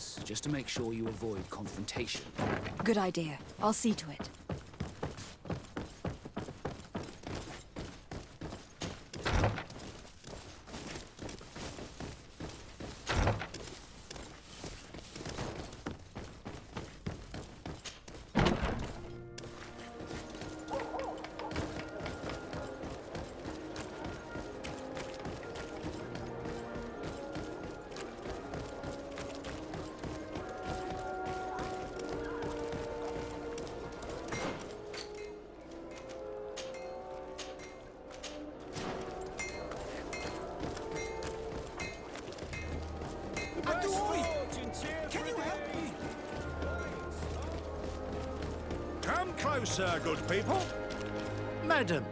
us, just to make sure you avoid confrontation. Good idea. I'll see to it. Come closer, good people. Madam,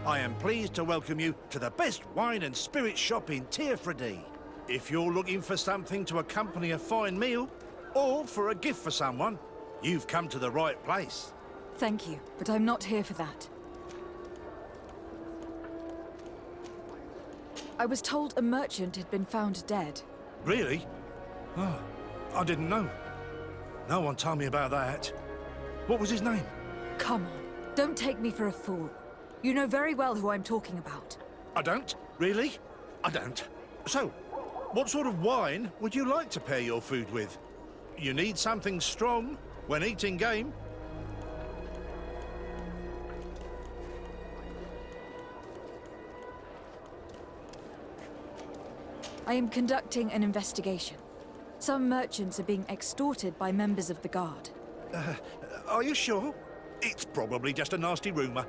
I am pleased to welcome you to the best wine and spirit shop in Tearfredy. If you're looking for something to accompany a fine meal, or for a gift for someone, you've come to the right place. Thank you, but I'm not here for that. I was told a merchant had been found dead. Really? Oh, I didn't know. No one told me about that. What was his name? Come on, don't take me for a fool. You know very well who I'm talking about. I don't? Really? I don't. So, what sort of wine would you like to pair your food with? You need something strong when eating game? I am conducting an investigation. Some merchants are being extorted by members of the Guard. Are you sure? It's probably just a nasty rumor.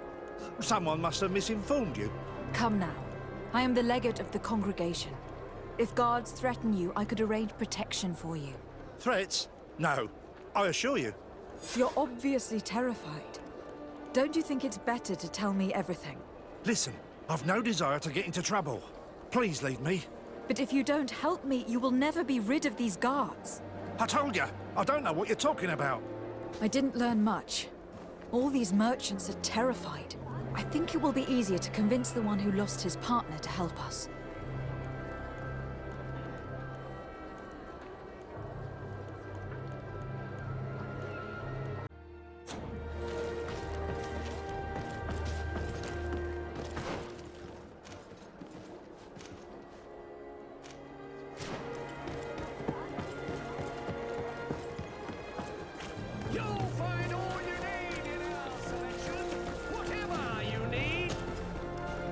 Someone must have misinformed you. Come now. I am the legate of the congregation. If guards threaten you, I could arrange protection for you. Threats? No, I assure you. You're obviously terrified. Don't you think it's better to tell me everything? Listen, I've no desire to get into trouble. Please leave me. But if you don't help me, you will never be rid of these guards. I told you, I don't know what you're talking about. I didn't learn much. All these merchants are terrified. I think it will be easier to convince the one who lost his partner to help us.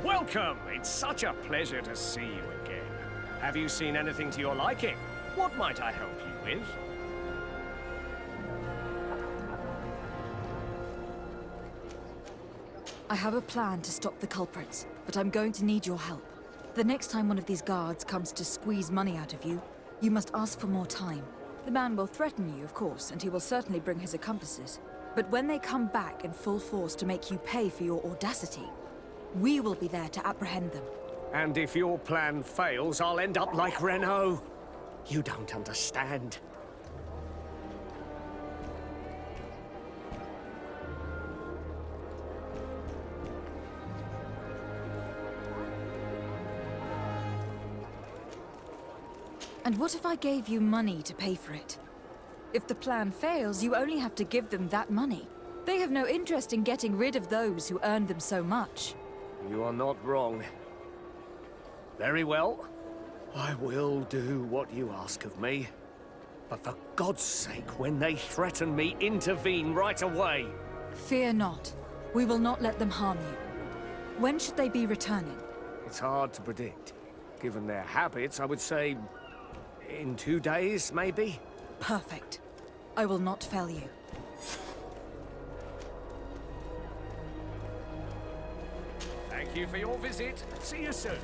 Welcome! It's such a pleasure to see you again. Have you seen anything to your liking? What might I help you with? I have a plan to stop the culprits, but I'm going to need your help. The next time one of these guards comes to squeeze money out of you, you must ask for more time. The man will threaten you, of course, and he will certainly bring his accomplices. But when they come back in full force to make you pay for your audacity, we will be there to apprehend them. And if your plan fails, I'll end up like Renault. You don't understand. And what if I gave you money to pay for it? If the plan fails, you only have to give them that money. They have no interest in getting rid of those who earned them so much. You are not wrong. Very well. I will do what you ask of me. But for God's sake, when they threaten me, intervene right away. Fear not. We will not let them harm you. When should they be returning? It's hard to predict. Given their habits, I would say in 2 days, maybe? Perfect. I will not fail you. Thank you for your visit. See you soon.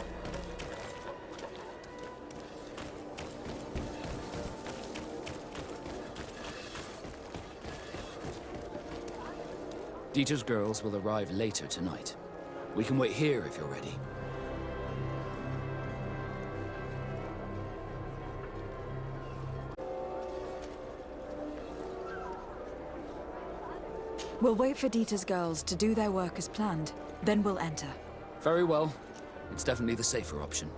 Dieter's girls will arrive later tonight. We can wait here if you're ready. We'll wait for Dieter's girls to do their work as planned. Then we'll enter. Very well. It's definitely the safer option.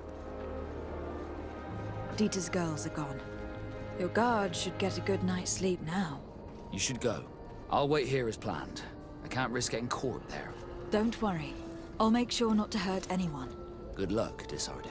Dieter's girls are gone. Your guard should get a good night's sleep now. You should go. I'll wait here as planned. I can't risk getting caught there. Don't worry. I'll make sure not to hurt anyone. Good luck, Desarde.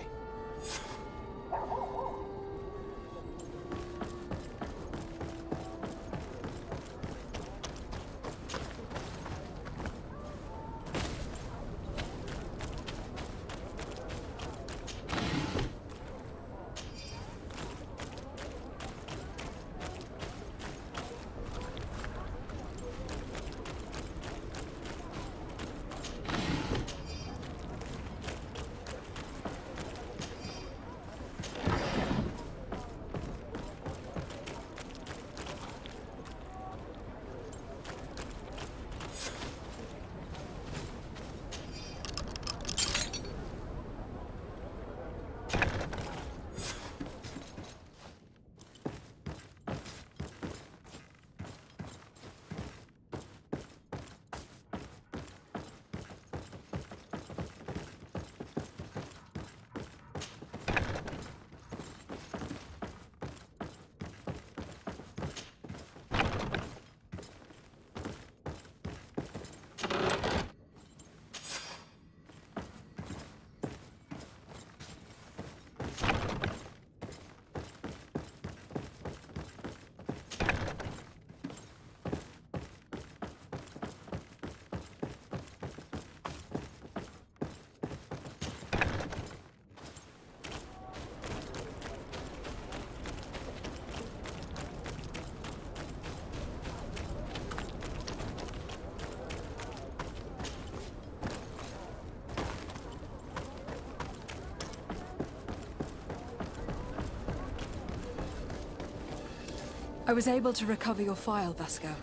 I was able to recover your file, Vasco.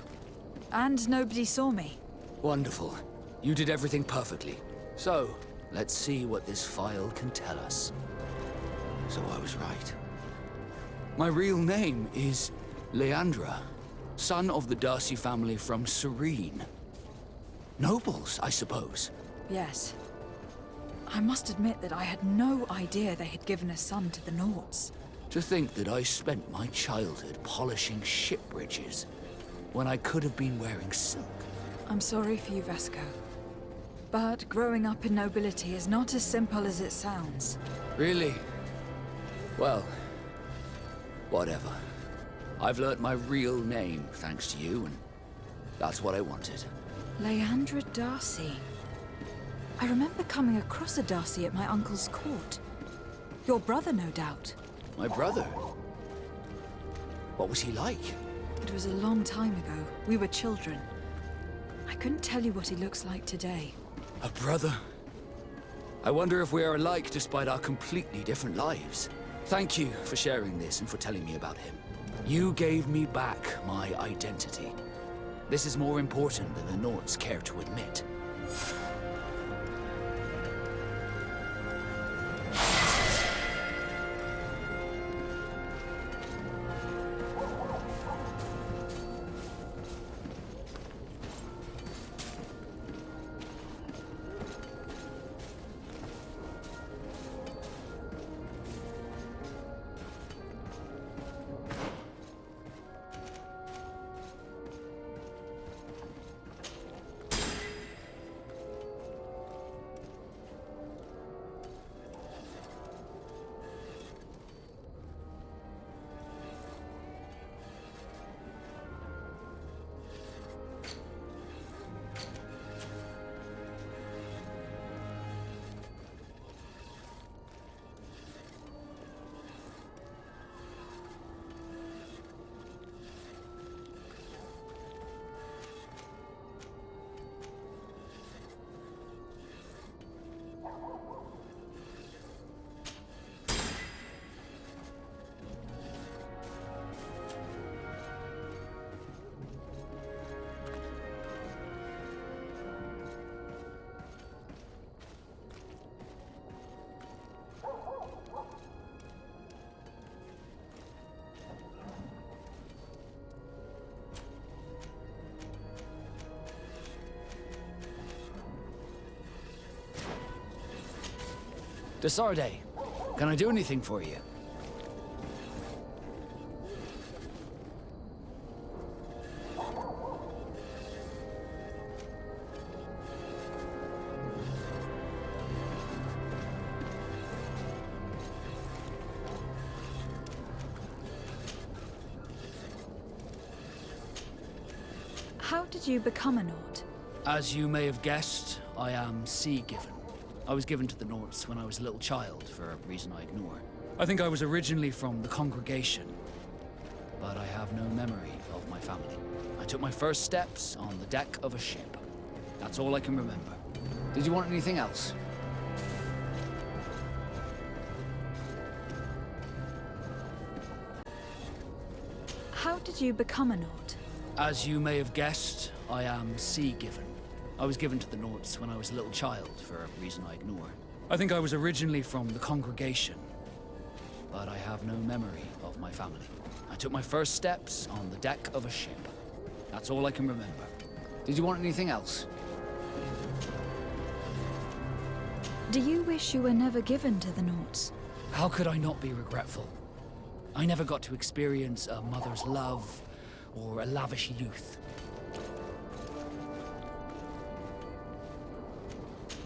And nobody saw me. Wonderful. You did everything perfectly. So, let's see what this file can tell us. So I was right. My real name is Leandra, son of the Darcy family from Serene. Nobles, I suppose. Yes. I must admit that I had no idea they had given a son to the Nords. To think that I spent my childhood polishing ship bridges when I could have been wearing silk. I'm sorry for you, Vasco. But growing up in nobility is not as simple as it sounds. Really? Well, whatever. I've learnt my real name thanks to you, and that's what I wanted. Leandra Darcy. I remember coming across a Darcy at my uncle's court. Your brother, no doubt. My brother? What was he like? It was a long time ago. We were children. I couldn't tell you what he looks like today. A brother? I wonder if we are alike despite our completely different lives. Thank you for sharing this and for telling me about him. You gave me back my identity. This is more important than the Nords care to admit. Desarde, can I do anything for you? How did you become a Nord? As you may have guessed, I am sea-given. I was given to the Nords when I was a little child, for a reason I ignore. I think I was originally from the congregation, but I have no memory of my family. I took my first steps on the deck of a ship. That's all I can remember. Did you want anything else? How did you become a Nord? As you may have guessed, I am sea-given. I was given to the Nords when I was a little child, for a reason I ignore. I think I was originally from the congregation, but I have no memory of my family. I took my first steps on the deck of a ship. That's all I can remember. Did you want anything else? Do you wish you were never given to the Nords? How could I not be regretful? I never got to experience a mother's love or a lavish youth.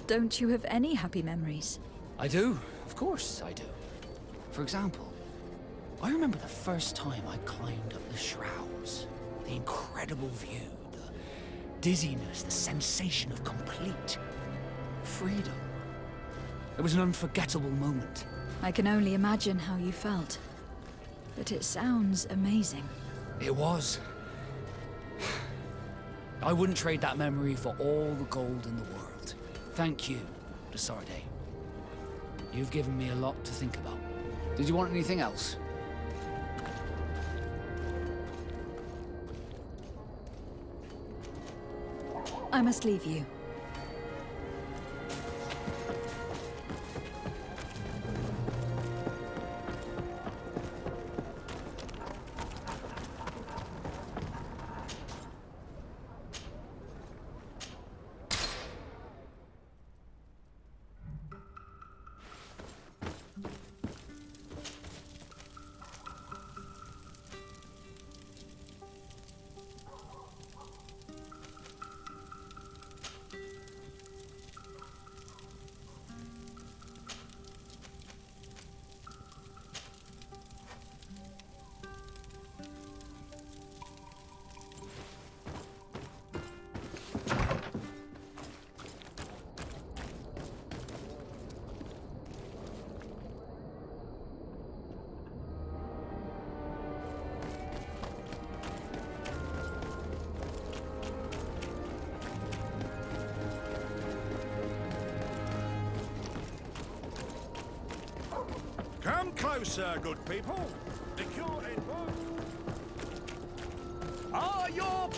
Don't you have any happy memories? I do, of course I do. For example, I remember the first time I climbed up the shrouds. The incredible view, the dizziness, the sensation of complete freedom. It was an unforgettable moment. I can only imagine how you felt. But it sounds amazing. It was. I wouldn't trade that memory for all the gold in the world. Thank you, Desarde. You've given me a lot to think about. Did you want anything else? I must leave you. Come closer, good people. The cure ain't work. Ah, you're...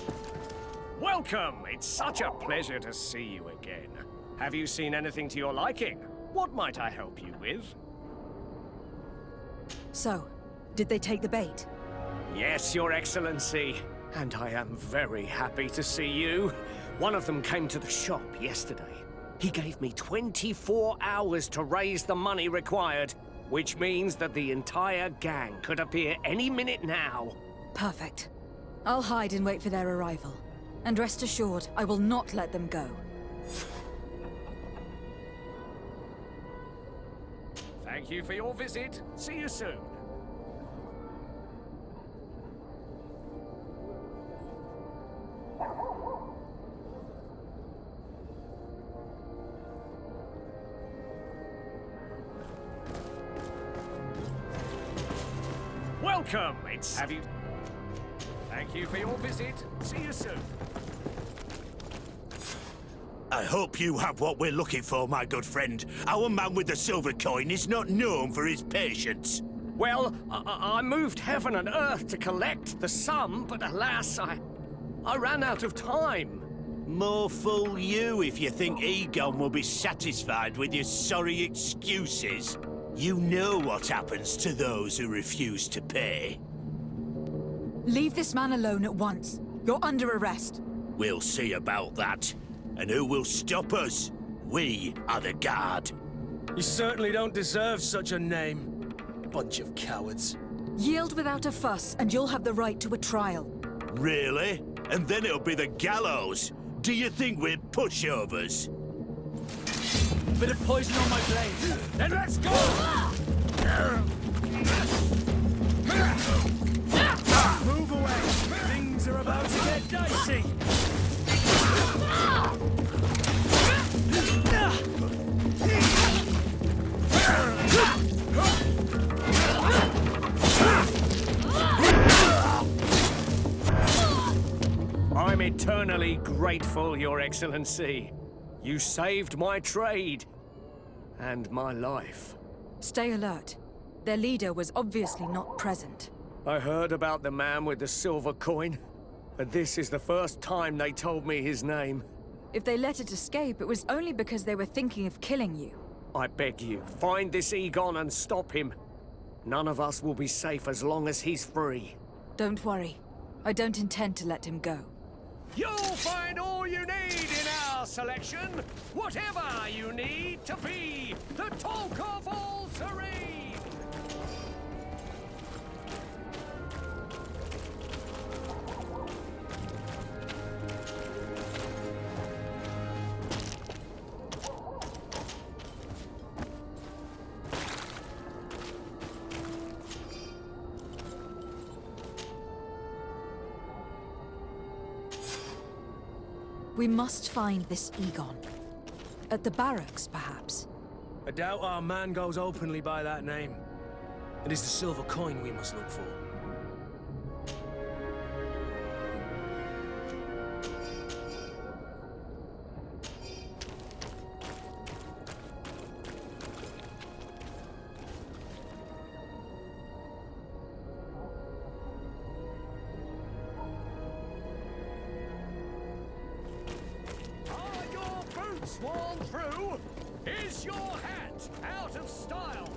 Welcome! It's such a pleasure to see you again. Have you seen anything to your liking? What might I help you with? So, did they take the bait? Yes, Your Excellency. And I am very happy to see you. One of them came to the shop yesterday. He gave me 24 hours to raise the money required, which means that the entire gang could appear any minute now. Perfect. I'll hide and wait for their arrival. And rest assured, I will not let them go. Thank you for your visit. See you soon. Welcome! Have you... Thank you for your visit. See you soon. I hope you have what we're looking for, my good friend. Our man with the silver coin is not known for his patience. Well, I moved heaven and earth to collect the sum, but alas, I ran out of time. More fool you if you think Egon will be satisfied with your sorry excuses. You know what happens to those who refuse to pay. Leave this man alone at once. You're under arrest. We'll see about that. And who will stop us? We are the guard. You certainly don't deserve such a name. Bunch of cowards. Yield without a fuss, and you'll have the right to a trial. Really? And then it'll be the gallows. Do you think we're pushovers? Bit of poison on my blade. Then let's go! Move away. Things are about to get dicey. eternally grateful, Your Excellency. You saved my trade and my life. Stay alert. Their leader was obviously not present. I heard about the man with the silver coin, but this is the first time they told me his name. If they let it escape, it was only because they were thinking of killing you. I beg you, find this Egon and stop him. None of us will be safe as long as he's free. Don't worry. I don't intend to let him go. You'll find all you need in our selection, whatever you need to be the talk of all Serene. We must find this Egon. At the barracks, perhaps. I doubt our man goes openly by that name. It is the silver coin we must look for. Sworn through? Is your hat out of style?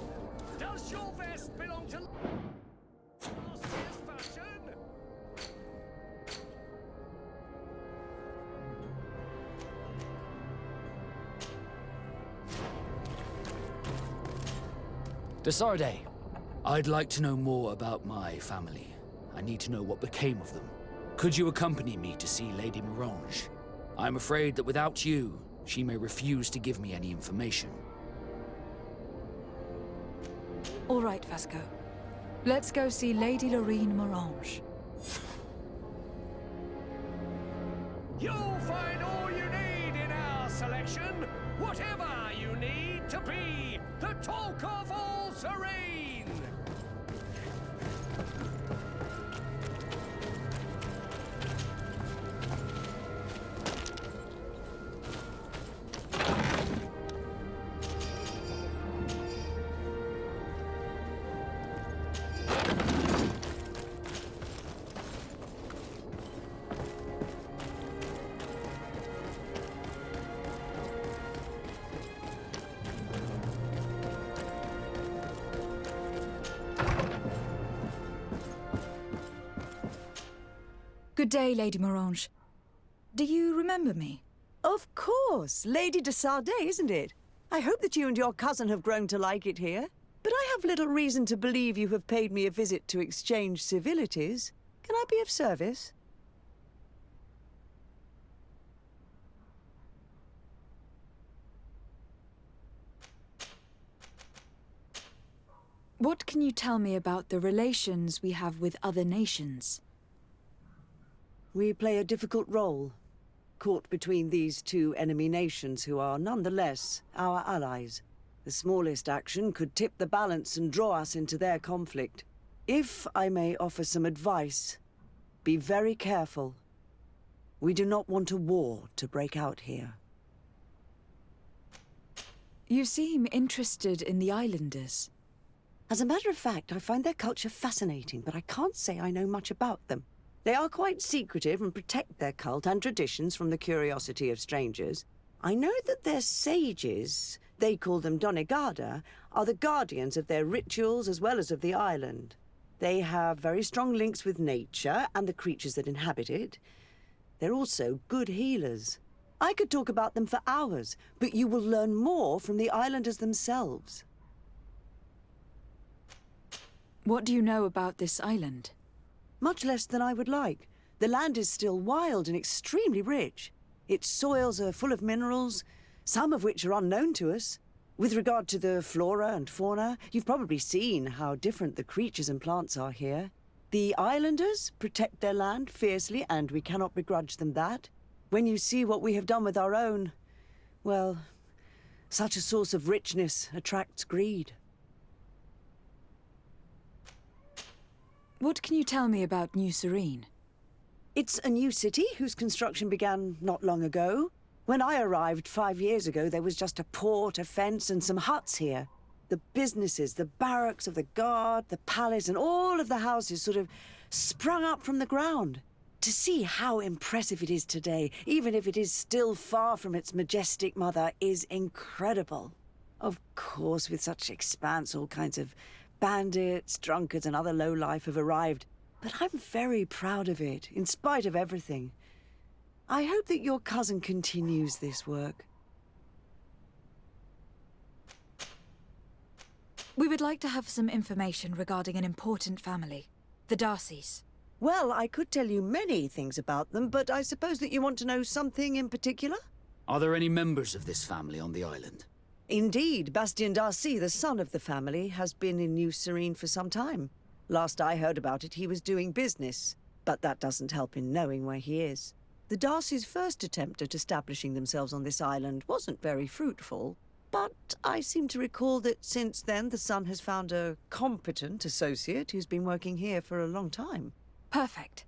Does your vest belong to last year's fashion? Desarde, I'd like to know more about my family. I need to know what became of them. Could you accompany me to see Lady Morange? I'm afraid that without you, she may refuse to give me any information. All right, Vasco. Let's go see Lady Lorraine Morange. You'll find all you need in our selection, whatever you need to be the talk of all Serene. Good day, Lady Morange. Do you remember me? Of course, Lady de Sardet, isn't it? I hope that you and your cousin have grown to like it here. But I have little reason to believe you have paid me a visit to exchange civilities. Can I be of service? What can you tell me about the relations we have with other nations? We play a difficult role, caught between these two enemy nations who are nonetheless our allies. The smallest action could tip the balance and draw us into their conflict. If I may offer some advice, be very careful. We do not want a war to break out here. You seem interested in the islanders. As a matter of fact, I find their culture fascinating, but I can't say I know much about them. They are quite secretive and protect their cult and traditions from the curiosity of strangers. I know that their sages, they call them Donegada, are the guardians of their rituals as well as of the island. They have very strong links with nature and the creatures that inhabit it. They're also good healers. I could talk about them for hours, but you will learn more from the islanders themselves. What do you know about this island? Much less than I would like. The land is still wild and extremely rich. Its soils are full of minerals, some of which are unknown to us. With regard to the flora and fauna, you've probably seen how different the creatures and plants are here. The islanders protect their land fiercely, and we cannot begrudge them that. When you see what we have done with our own, well, such a source of richness attracts greed. What can you tell me about New Serene? It's a new city whose construction began not long ago. When I arrived 5 years ago, there was just a port, a fence, and some huts here. The businesses, the barracks of the guard, the palace, and all of the houses sort of sprung up from the ground. To see how impressive it is today, even if it is still far from its majestic mother, is incredible. Of course, with such expanse, all kinds of bandits, drunkards, and other lowlife have arrived. But I'm very proud of it, in spite of everything. I hope that your cousin continues this work. We would like to have some information regarding an important family, the Darcys. Well, I could tell you many things about them, but I suppose that you want to know something in particular? Are there any members of this family on the island? Indeed, Bastien Darcy, the son of the family, has been in New Serene for some time. Last I heard about it, he was doing business, but that doesn't help in knowing where he is. The Darcys' first attempt at establishing themselves on this island wasn't very fruitful, but I seem to recall that since then the son has found a competent associate who's been working here for a long time. Perfect.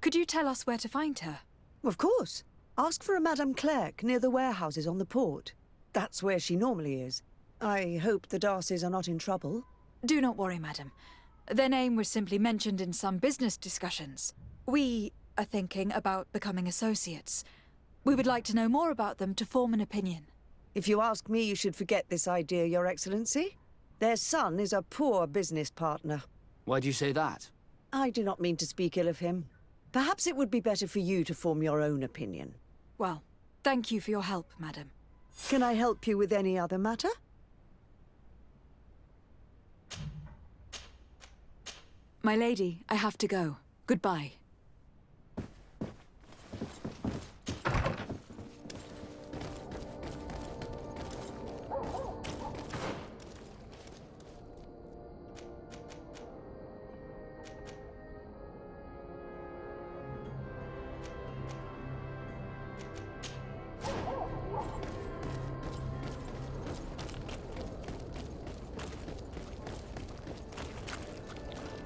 Could you tell us where to find her? Of course. Ask for a Madame Clerc near the warehouses on the port. That's where she normally is. I hope the Darcys are not in trouble. Do not worry, madam. Their name was simply mentioned in some business discussions. We are thinking about becoming associates. We would like to know more about them to form an opinion. If you ask me, you should forget this idea, Your Excellency. Their son is a poor business partner. Why do you say that? I do not mean to speak ill of him. Perhaps it would be better for you to form your own opinion. Well, thank you for your help, madam. Can I help you with any other matter? My lady, I have to go. Goodbye.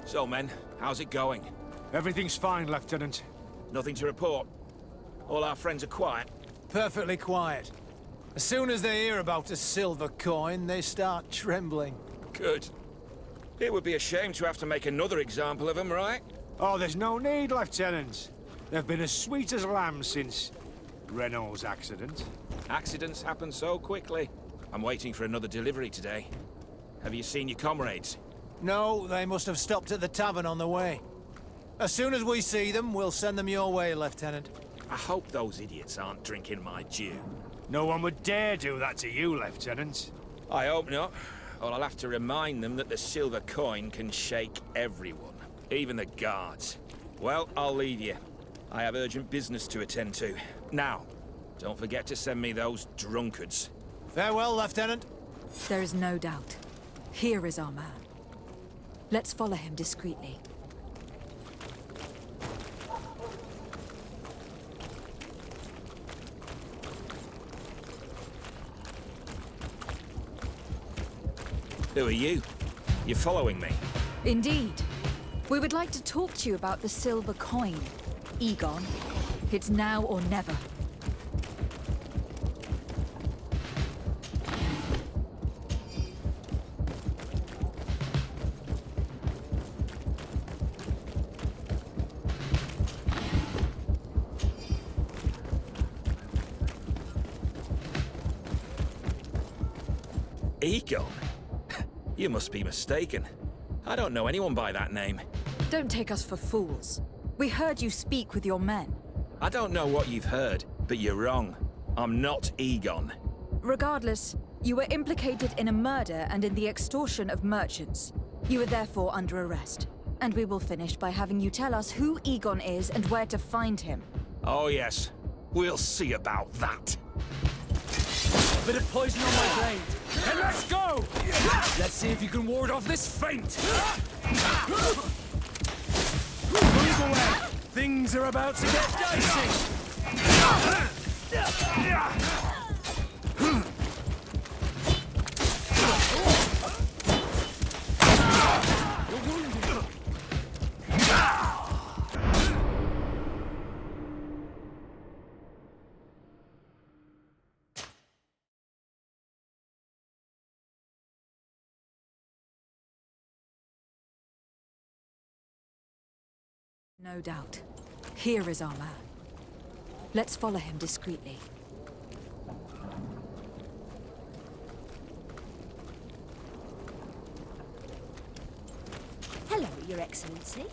So, men, how's it going? Everything's fine, Lieutenant. Nothing to report? All our friends are quiet? Perfectly quiet. As soon as they hear about a silver coin, they start trembling. Good. It would be a shame to have to make another example of them, right? Oh, there's no need, Lieutenant. They've been as sweet as lambs since Renault's accident. Accidents happen so quickly. I'm waiting for another delivery today. Have you seen your comrades? No, they must have stopped at the tavern on the way. As soon as we see them, we'll send them your way, Lieutenant. I hope those idiots aren't drinking my dew. No one would dare do that to you, Lieutenant. I hope not. Or I'll have to remind them that the silver coin can shake everyone, even the guards. Well, I'll leave you. I have urgent business to attend to. Now, don't forget to send me those drunkards. Farewell, Lieutenant. There is no doubt. Here is our man. Let's follow him discreetly. Who are you? You're following me? Indeed. We would like to talk to you about the silver coin. Egon, it's now or never. Egon? You must be mistaken. I don't know anyone by that name. Don't take us for fools. We heard you speak with your men. I don't know what you've heard, but you're wrong. I'm not Egon. Regardless, you were implicated in a murder and in the extortion of merchants. You are therefore under arrest. And we will finish by having you tell us who Egon is and where to find him. Oh yes, we'll see about that. A bit of poison on my blade. And let's go! Let's see if you can ward off this feint! Move away! Things are about to get dicey! No doubt. Here is our man. Let's follow him discreetly. Hello, Your Excellency.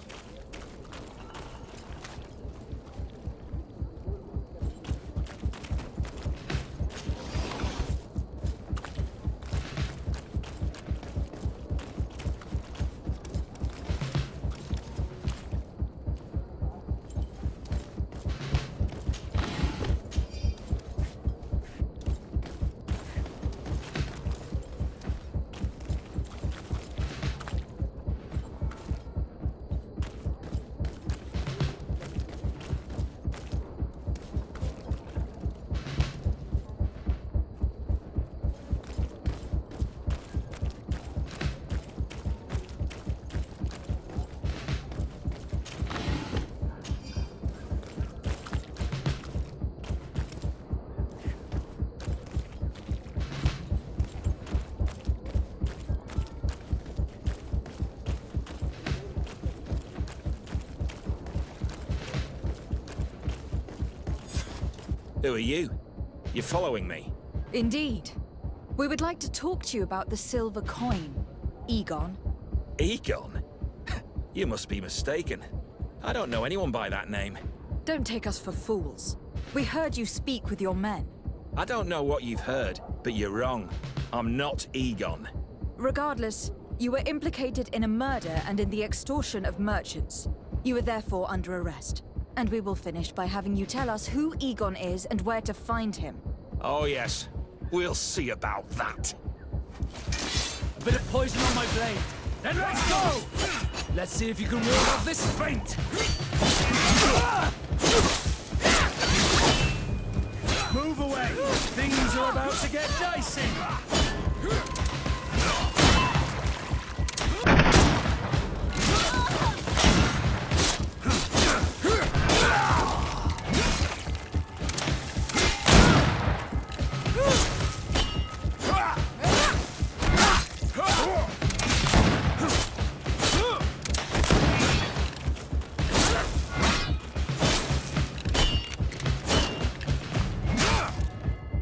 Who are you? You're following me? Indeed. We would like to talk to you about the silver coin, Egon. Egon? You must be mistaken. I don't know anyone by that name. Don't take us for fools. We heard you speak with your men. I don't know what you've heard, but you're wrong. I'm not Egon. Regardless, you were implicated in a murder and in the extortion of merchants. You are therefore under arrest. And we will finish by having you tell us who Egon is and where to find him. Oh yes, we'll see about that. A bit of poison on my blade. Then let's go! Let's see if you can ward off this feint! Move away! Things are about to get dicey!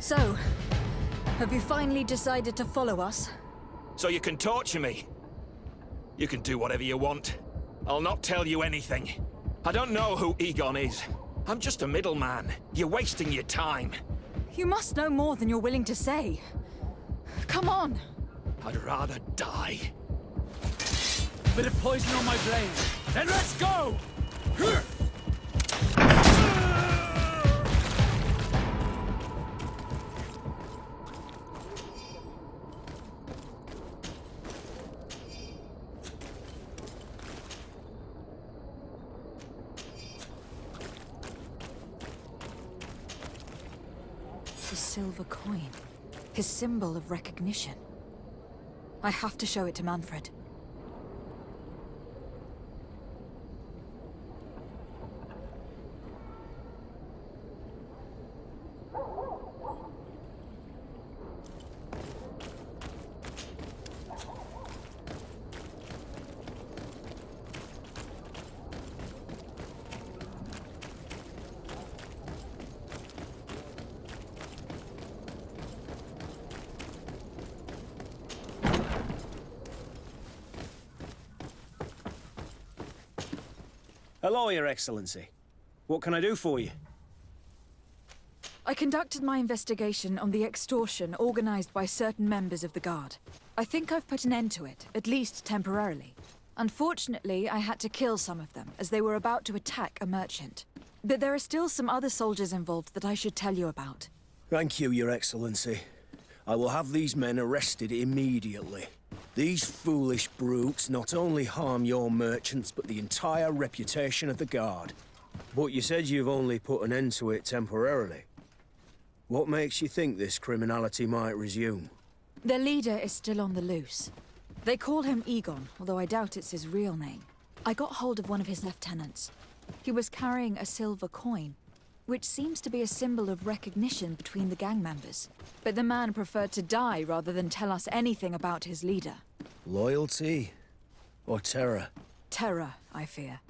So, have you finally decided to follow us? So you can torture me. You can do whatever you want. I'll not tell you anything. I don't know who Egon is. I'm just a middleman. You're wasting your time. You must know more than you're willing to say. Come on! I'd rather die. A bit of poison on my blade. Then let's go! The silver coin. His symbol of recognition. I have to show it to Manfred. Hello, Your Excellency. What can I do for you? I conducted my investigation on the extortion organized by certain members of the Guard. I think I've put an end to it, at least temporarily. Unfortunately, I had to kill some of them, as they were about to attack a merchant. But there are still some other soldiers involved that I should tell you about. Thank you, Your Excellency. I will have these men arrested immediately. These foolish brutes not only harm your merchants, but the entire reputation of the Guard. But you said you've only put an end to it temporarily. What makes you think this criminality might resume? Their leader is still on the loose. They call him Egon, although I doubt it's his real name. I got hold of one of his lieutenants. He was carrying a silver coin, which seems to be a symbol of recognition between the gang members. But the man preferred to die rather than tell us anything about his leader. Loyalty? Or terror? Terror, I fear.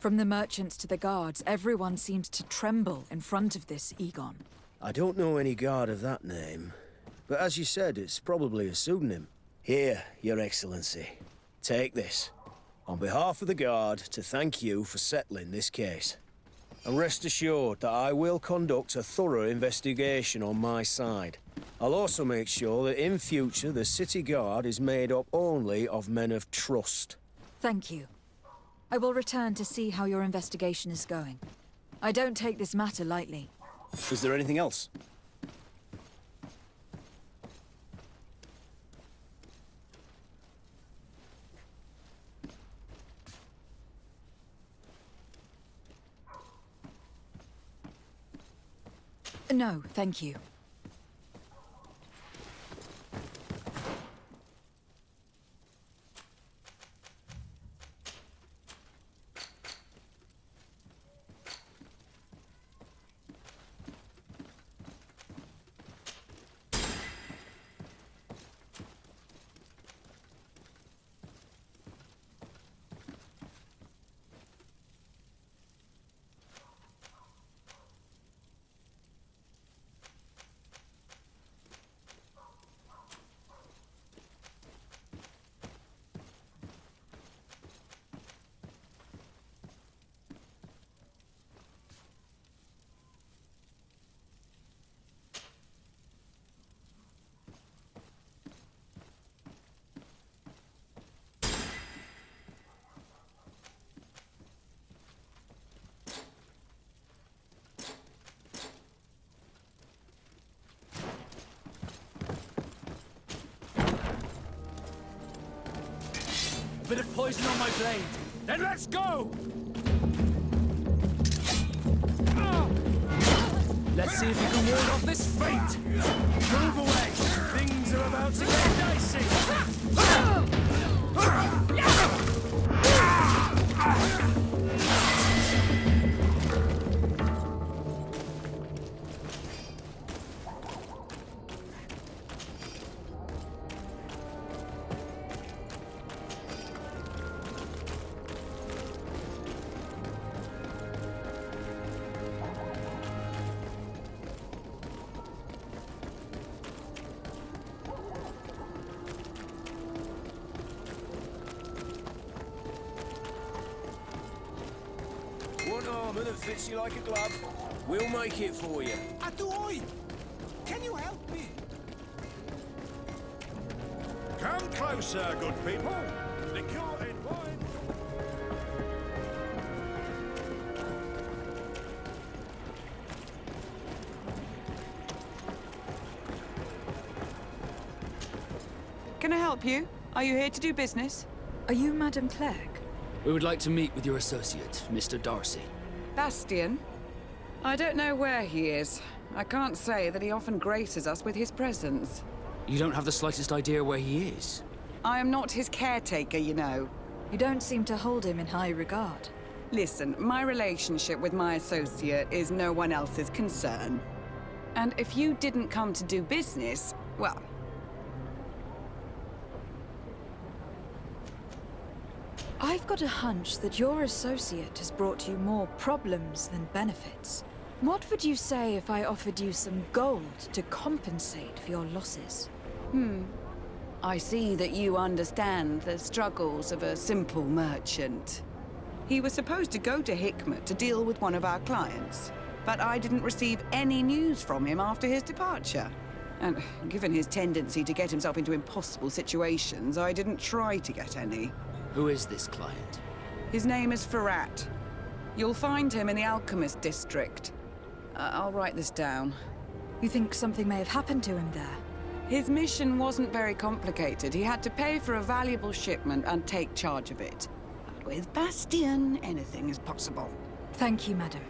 From the merchants to the guards, everyone seems to tremble in front of this Egon. I don't know any guard of that name, but as you said, it's probably a pseudonym. Here, Your Excellency. Take this. On behalf of the Guard, to thank you for settling this case. And rest assured that I will conduct a thorough investigation on my side. I'll also make sure that in future the City Guard is made up only of men of trust. Thank you. I will return to see how your investigation is going. I don't take this matter lightly. Is there anything else? No, thank you. A bit of poison on my blade. Then let's go! Let's see if you can ward off this fate! Move away! Things are about to get dicey! One armor that fits you like a glove. We'll make it for you. Atuoi! Can you help me? Come closer, good people. Liqueur and wine. Can I help you? Are you here to do business? Are you Madame Clegg? We would like to meet with your associate, Mr. Darcy. Bastian? I don't know where he is. I can't say that he often graces us with his presence. You don't have the slightest idea where he is? I am not his caretaker, you know. You don't seem to hold him in high regard. Listen, my relationship with my associate is no one else's concern. And if you didn't come to do business, well... I've got a hunch that your associate has brought you more problems than benefits. What would you say if I offered you some gold to compensate for your losses? I see that you understand the struggles of a simple merchant. He was supposed to go to Hikmet to deal with one of our clients, but I didn't receive any news from him after his departure. And given his tendency to get himself into impossible situations, I didn't try to get any. Who is this client? His name is Ferrat. You'll find him in the Alchemist District. I'll write this down. You think something may have happened to him there? His mission wasn't very complicated. He had to pay for a valuable shipment and take charge of it. But with Bastian, anything is possible. Thank you, madam.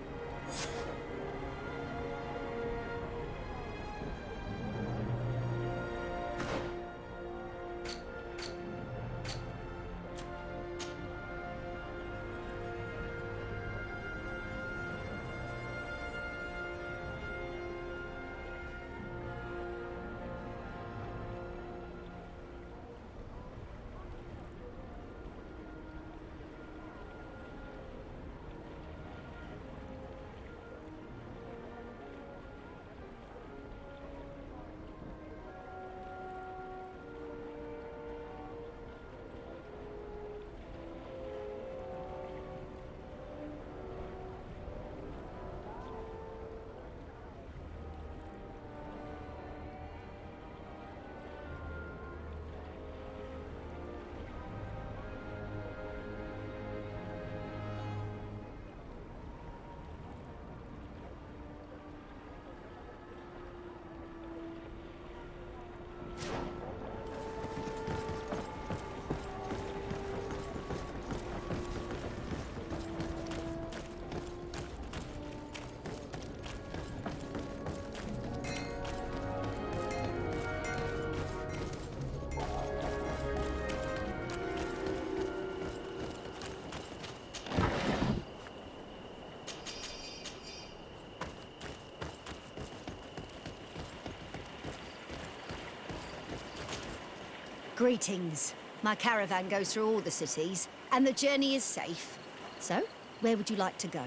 Greetings. My caravan goes through all the cities, and the journey is safe. So, where would you like to go?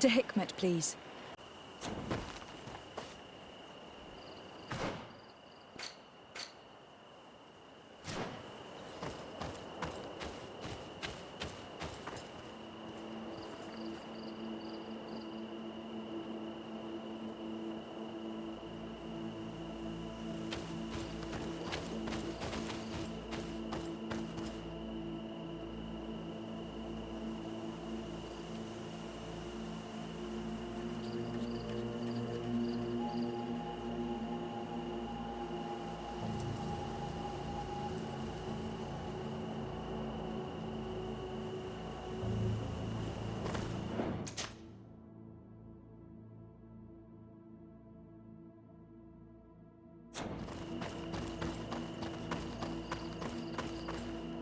To Hikmet, please.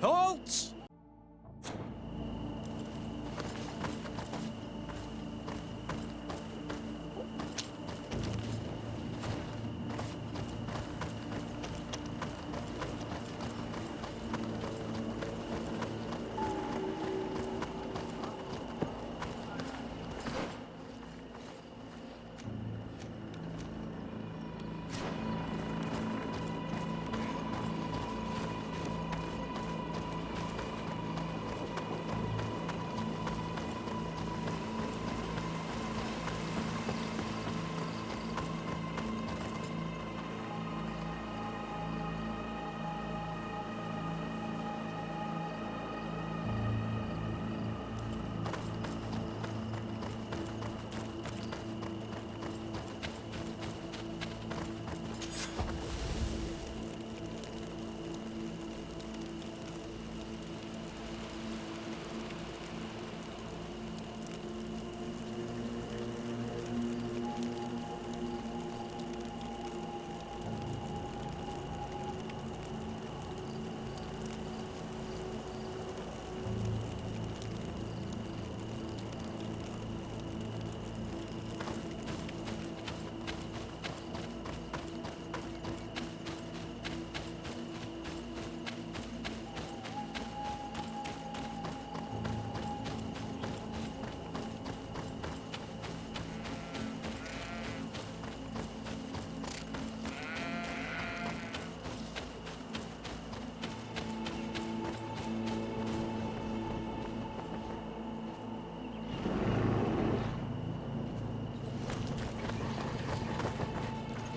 Halt!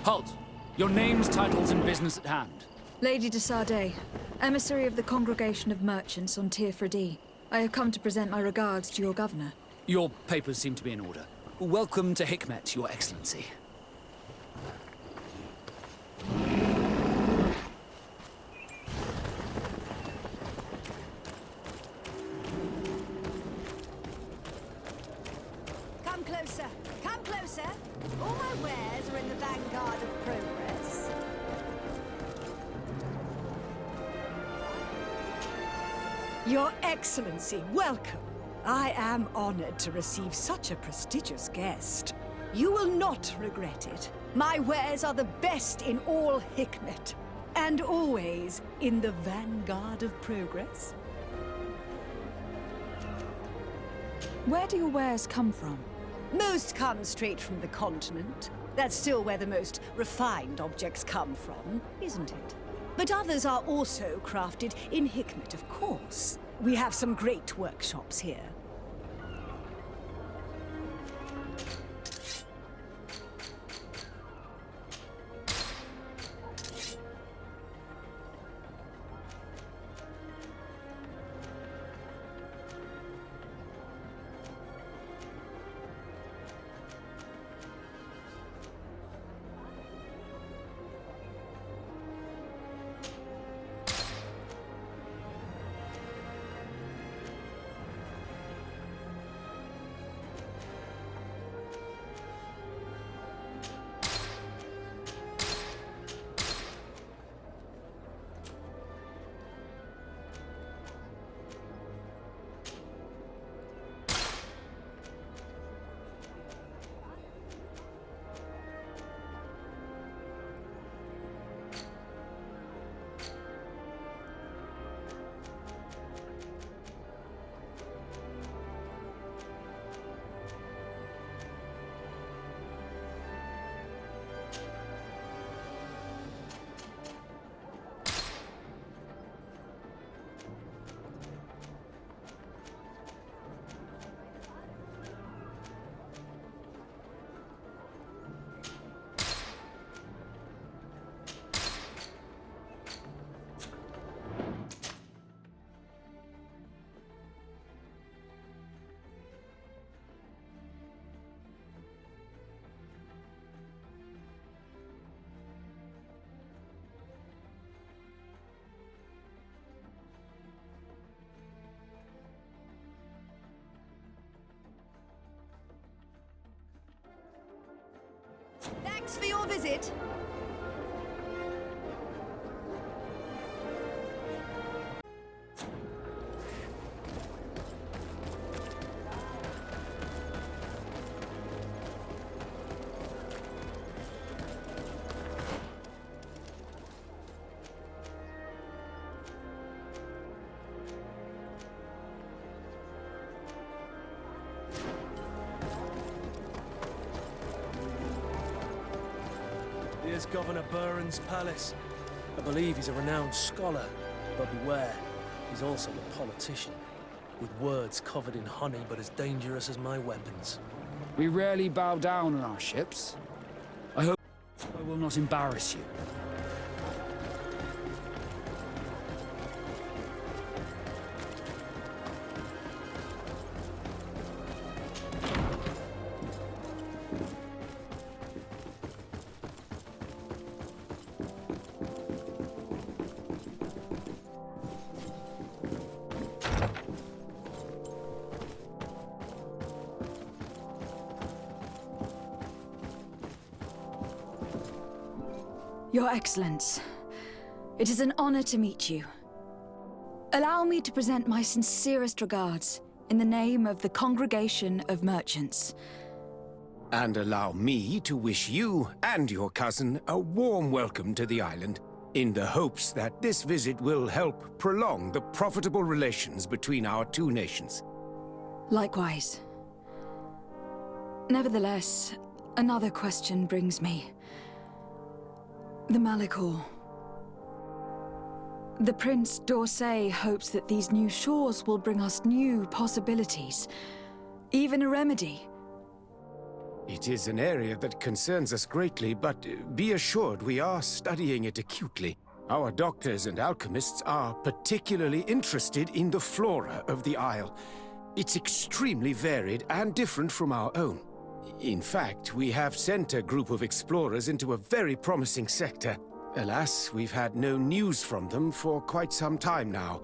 Halt! Your names, titles, and business at hand. Lady de Sardet, emissary of the Congregation of Merchants on Tir Freddy. I have come to present my regards to your governor. Your papers seem to be in order. Welcome to Hikmet, Your Excellency. Come closer. Come closer. All my wares are in the vanguard of progress. Your Excellency, welcome. I am honored to receive such a prestigious guest. You will not regret it. My wares are the best in all Hikmet, and always in the vanguard of progress. Where do your wares come from? Most come straight from the continent. That's still where the most refined objects come from, isn't it? But others are also crafted in Hikmet, of course. We have some great workshops here. your visit. Here's Governor Buren's palace. I believe he's a renowned scholar, but beware, he's also a politician, with words covered in honey but as dangerous as my weapons. We rarely bow down on our ships. I hope I will not embarrass you. Your Excellence, it is an honor to meet you. Allow me to present my sincerest regards in the name of the Congregation of Merchants. And allow me to wish you and your cousin a warm welcome to the island, in the hopes that this visit will help prolong the profitable relations between our two nations. Likewise. Nevertheless, another question brings me. The Malachor. The Prince d'Orsay hopes that these new shores will bring us new possibilities, even a remedy. It is an area that concerns us greatly, but be assured we are studying it acutely. Our doctors and alchemists are particularly interested in the flora of the Isle. It's extremely varied and different from our own. In fact, we have sent a group of explorers into a very promising sector. Alas, we've had no news from them for quite some time now.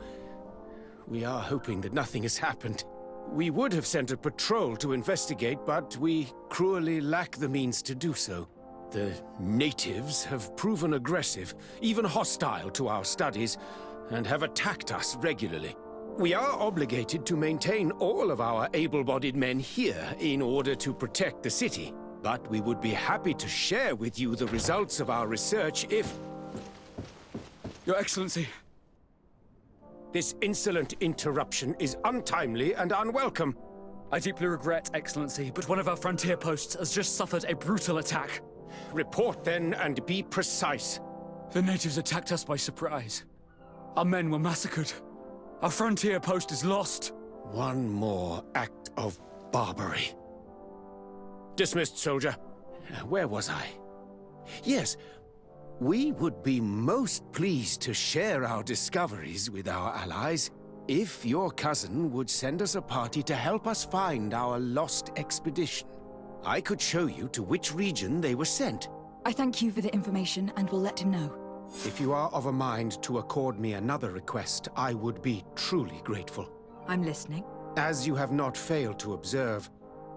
We are hoping that nothing has happened. We would have sent a patrol to investigate, but we cruelly lack the means to do so. The natives have proven aggressive, even hostile to our studies, and have attacked us regularly. We are obligated to maintain all of our able-bodied men here in order to protect the city. But we would be happy to share with you the results of our research if... Your Excellency. This insolent interruption is untimely and unwelcome. I deeply regret, Excellency, but one of our frontier posts has just suffered a brutal attack. Report then and be precise. The natives attacked us by surprise. Our men were massacred. Our frontier post is lost. One more act of barbary. Dismissed, soldier. Where was I? Yes, we would be most pleased to share our discoveries with our allies if your cousin would send us a party to help us find our lost expedition. I could show you to which region they were sent. I thank you for the information and will let him know. If you are of a mind to accord me another request, I would be truly grateful. I'm listening. As you have not failed to observe,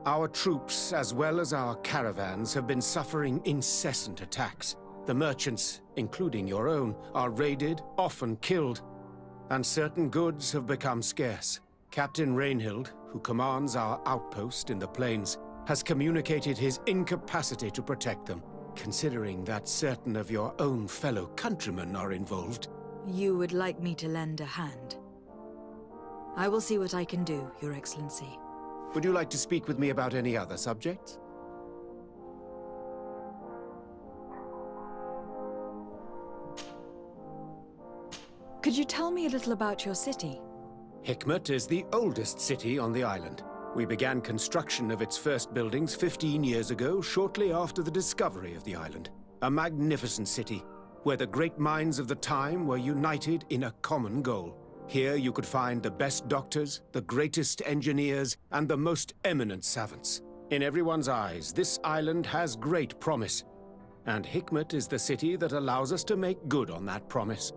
our troops, as well as our caravans, have been suffering incessant attacks. The merchants, including your own, are raided, often killed, and certain goods have become scarce. Captain Rainhild, who commands our outpost in the plains, has communicated his incapacity to protect them. Considering that certain of your own fellow countrymen are involved. You would like me to lend a hand? I will see what I can do, Your Excellency. Would you like to speak with me about any other subjects? Could you tell me a little about your city? Hikmet is the oldest city on the island. We began construction of its first buildings 15 years ago, shortly after the discovery of the island. A magnificent city, where the great minds of the time were united in a common goal. Here you could find the best doctors, the greatest engineers, and the most eminent savants. In everyone's eyes, this island has great promise, and Hikmet is the city that allows us to make good on that promise.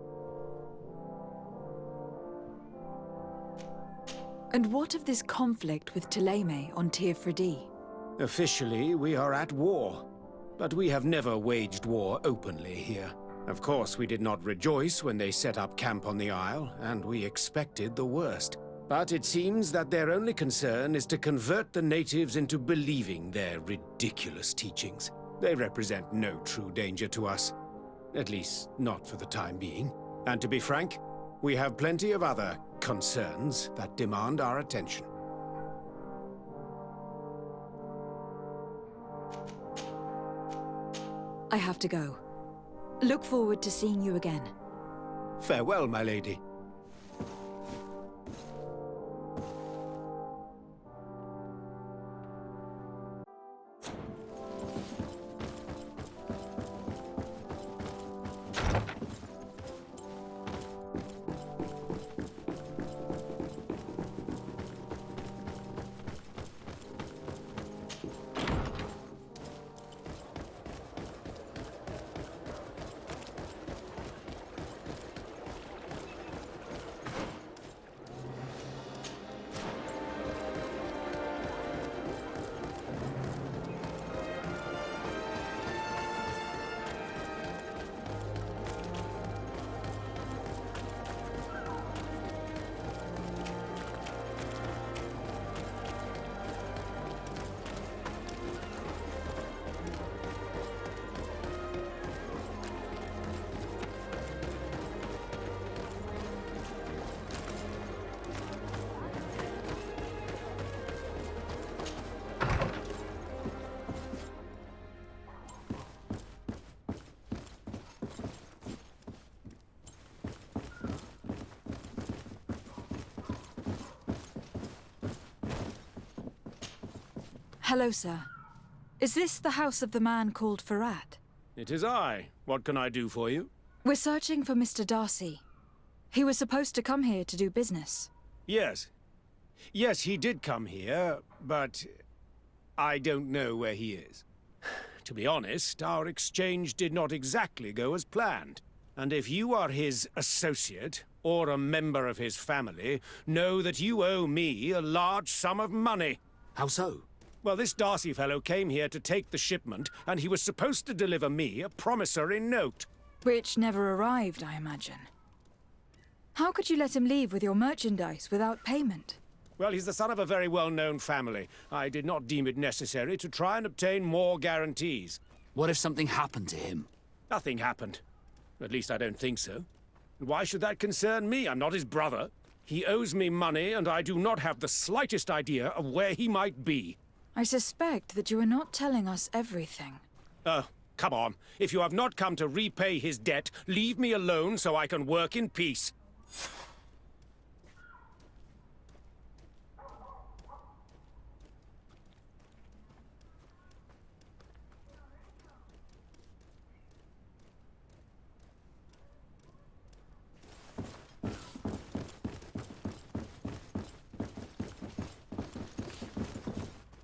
And what of this conflict with Thélème on Tir Freddy? Officially, we are at war. but we have never waged war openly here. Of course, we did not rejoice when they set up camp on the Isle, and we expected the worst. But it seems that their only concern is to convert the natives into believing their ridiculous teachings. They represent no true danger to us. At least, not for the time being. And to be frank, we have plenty of other concerns that demand our attention. I have to go. Look forward to seeing you again. Farewell, my lady. Hello, sir. Is this the house of the man called Farad? It is I. What can I do for you? We're searching for Mr. Darcy. He was supposed to come here to do business. Yes. Yes, he did come here, but I don't know where he is. To be honest, our exchange did not exactly go as planned. And if you are his associate, or a member of his family, know that you owe me a large sum of money. How so? Well, this Darcy fellow came here to take the shipment, and he was supposed to deliver me a promissory note. Which never arrived, I imagine. How could you let him leave with your merchandise without payment? Well, he's the son of a very well-known family. I did not deem it necessary to try and obtain more guarantees. What if something happened to him? Nothing happened. At least I don't think so. And why should that concern me? I'm not his brother. He owes me money, and I do not have the slightest idea of where he might be. I suspect that you are not telling us everything. Come on. If you have not come to repay his debt, leave me alone so I can work in peace.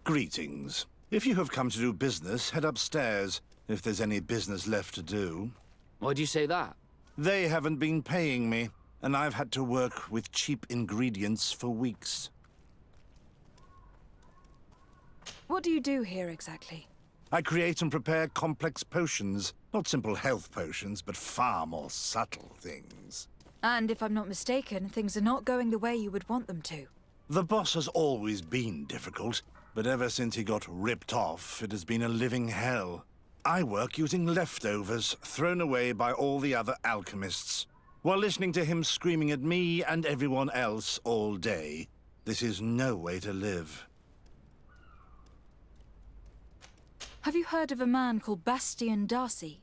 Greetings. If you have come to do business, head upstairs, if there's any business left to do. Why do you say that? They haven't been paying me, and I've had to work with cheap ingredients for weeks. What do you do here exactly? I create and prepare complex potions. Not simple health potions, but far more subtle things. And if I'm not mistaken, things are not going the way you would want them to. The boss has always been difficult, but ever since he got ripped off, it has been a living hell. I work using leftovers thrown away by all the other alchemists, while listening to him screaming at me and everyone else all day. This is no way to live. Have you heard of a man called Bastian Darcy?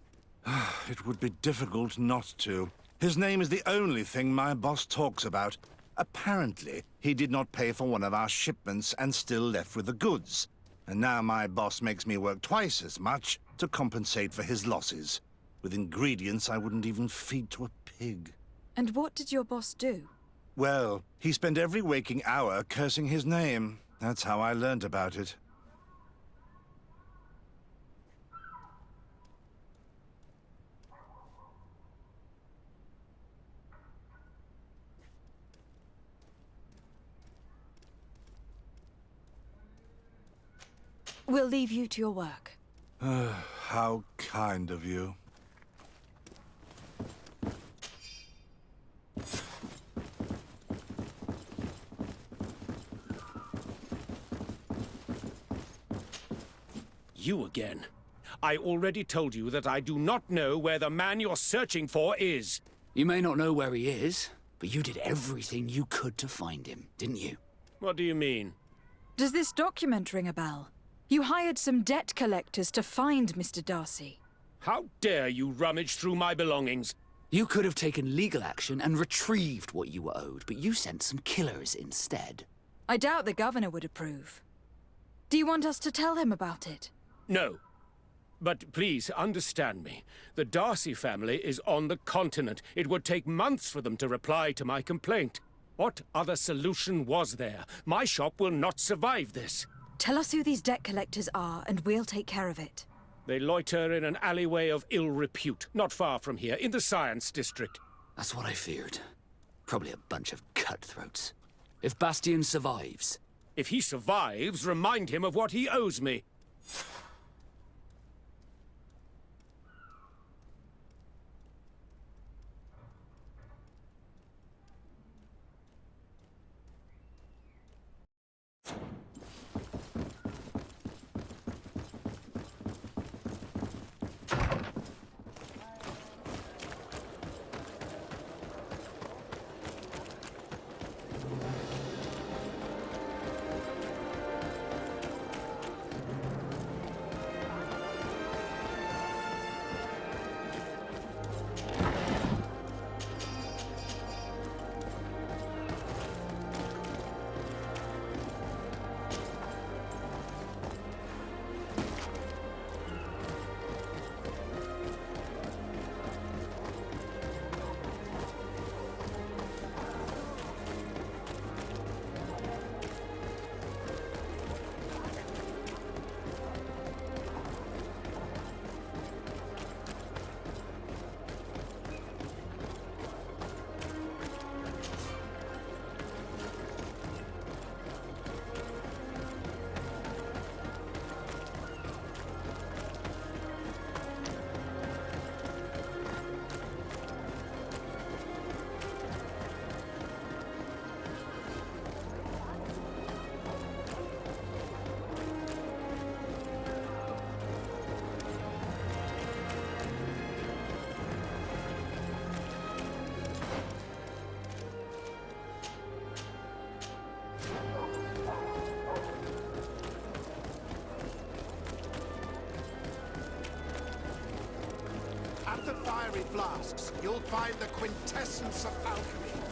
It would be difficult not to. His name is the only thing my boss talks about. Apparently, he did not pay for one of our shipments and still left with the goods. And now my boss makes me work twice as much to compensate for his losses. With ingredients I wouldn't even feed to a pig. And what did your boss do? Well, he spent every waking hour cursing his name. That's how I learned about it. We'll leave you to your work. How kind of you. You again. I already told you that I do not know where the man you're searching for is. You may not know where he is, but you did everything you could to find him, didn't you? What do you mean? Does this document ring a bell? You hired some debt collectors to find Mr. Darcy. How dare you rummage through my belongings? You could have taken legal action and retrieved what you were owed, but you sent some killers instead. I doubt the governor would approve. Do you want us to tell him about it? No. But please understand me. The Darcy family is on the continent. It would take months for them to reply to my complaint. What other solution was there? My shop will not survive this. Tell us who these debt collectors are, and we'll take care of it. They loiter in an alleyway of ill repute, not far from here, in the Science District. That's what I feared. Probably a bunch of cutthroats. If Bastian survives... If he survives, remind him of what he owes me. At the fiery flasks, you'll find the quintessence of alchemy.